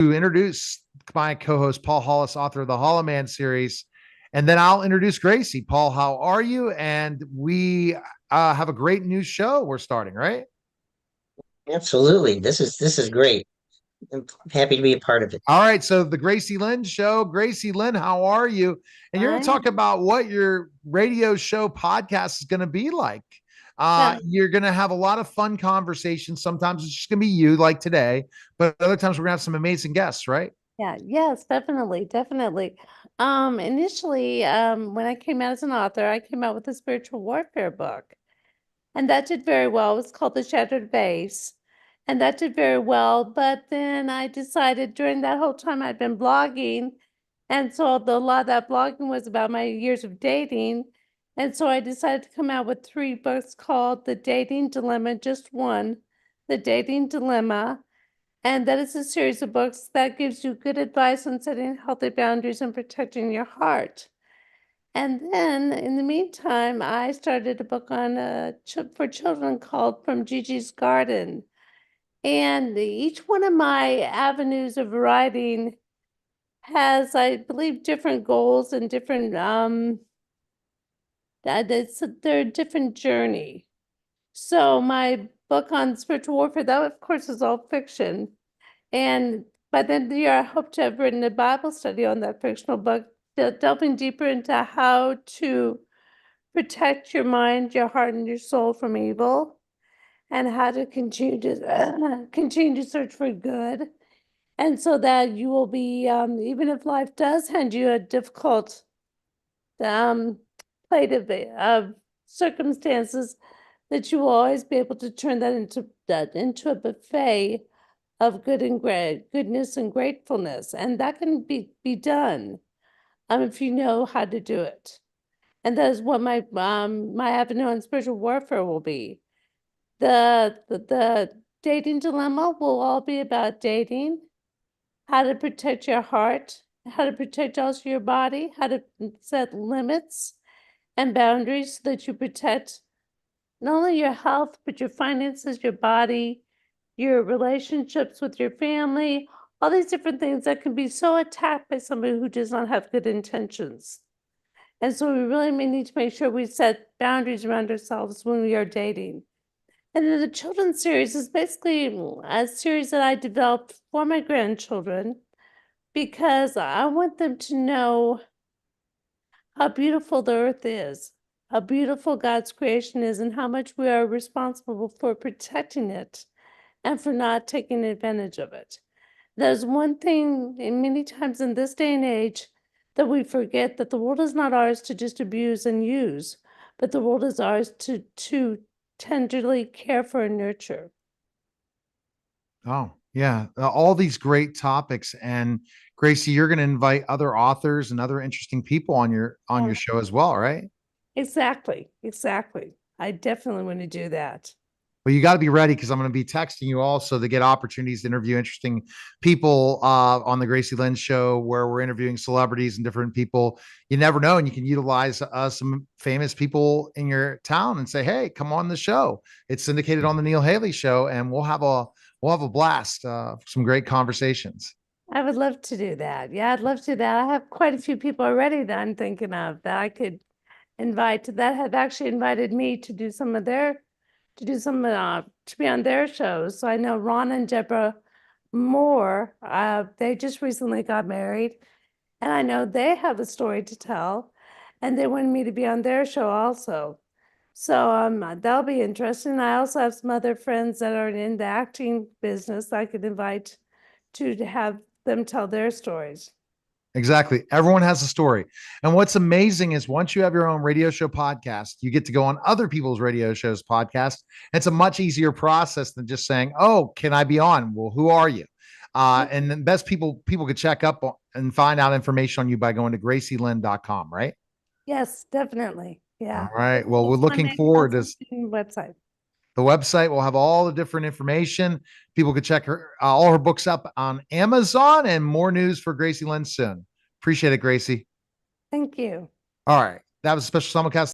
to introduce my co-host Paul Hollis, author of the Hollow Man series, and then I'll introduce Gracie. Paul, how are you? And we have a great new show we're starting, right? Absolutely. This is great. I'm happy to be a part of it. All right, so the Gracie Lynn show. Gracie Lynn, how are you? And you're going to talk Fine. about what your radio show podcast is going to be like. Yeah, You're going to have a lot of fun conversations. Sometimes it's just going to be you, like today, but other times we're going to have some amazing guests, right? yeah, yes, definitely, definitely. Initially, when I came out as an author, I came out with a spiritual warfare book, and that did very well. It was called The Shattered Vase, and that did very well. But then I decided during that whole time I'd been blogging, and so a lot of that blogging was about my years of dating, and so I decided to come out with three books called The Dating Dilemma, just one, The Dating Dilemma. And that is a series of books that gives you good advice on setting healthy boundaries and protecting your heart. And then in the meantime, I started a book on for children called From Gigi's Garden. And each one of my avenues of writing has, I believe, different goals and different they're a different journey. So my book on spiritual warfare, that of course is all fiction. And by the end of the year, I hope to have written a Bible study on that fictional book, delving deeper into how to protect your mind, your heart, and your soul from evil, and how to continue to continue to search for good, and so that you will be, even if life does hand you a difficult um, plate of circumstances, that you will always be able to turn that into a buffet of goodness and gratefulness, and that can be done if you know how to do it. And that is what my avenue on spiritual warfare will be. The dating dilemma will all be about dating, how to protect your heart, how to protect also your body, how to set limits and boundaries so that you protect not only your health, but your finances, your body, your relationships with your family, all these different things that can be so attacked by somebody who does not have good intentions. And so we really may need to make sure we set boundaries around ourselves when we are dating. And then the children's series is basically a series that I developed for my grandchildren because I want them to know how beautiful the earth is, how beautiful God's creation is, and how much we are responsible for protecting it and for not taking advantage of it. There's one thing, and many times in this day and age, that we forget that the world is not ours to just abuse and use, but the world is ours to tenderly care for and nurture. Oh, yeah. All these great topics. And Gracie, you're going to invite other authors and other interesting people on your Yeah. show as well, right? Exactly, exactly. I definitely want to do that. Well, you got to be ready because I'm going to be texting you also to get opportunities to interview interesting people on the Gracie Lynn show, where we're interviewing celebrities and different people. You never know, and you can utilize some famous people in your town and say, "Hey, come on the show." It's syndicated on the Neil Haley show, and we'll have a blast. Some great conversations. I would love to do that. Yeah, I'd love to do that. I have quite a few people already that I'm thinking of that I could invite that have actually invited me to do some of their to be on their shows. So I know Ron and Deborah Moore, they just recently got married, and I know they have a story to tell, and they wanted me to be on their show also. So that'll be interesting. I also have some other friends that are in the acting business I could invite to have them tell their stories. Exactly. Everyone has a story. And what's amazing is once you have your own radio show podcast, you get to go on other people's radio shows podcast. It's a much easier process than just saying, "Oh, can I be on?" Well, who are you? And the best people could check up and find out information on you by going to gracielynn.com, right? Yes, definitely. Yeah. All right. Well, we're It's looking Monday forward to consulting website. the website. We'll have all the different information. People could check all her books up on Amazon, and more news for Gracie Lynn soon. Appreciate it, Gracie. Thank you. All right. That was a special simulcast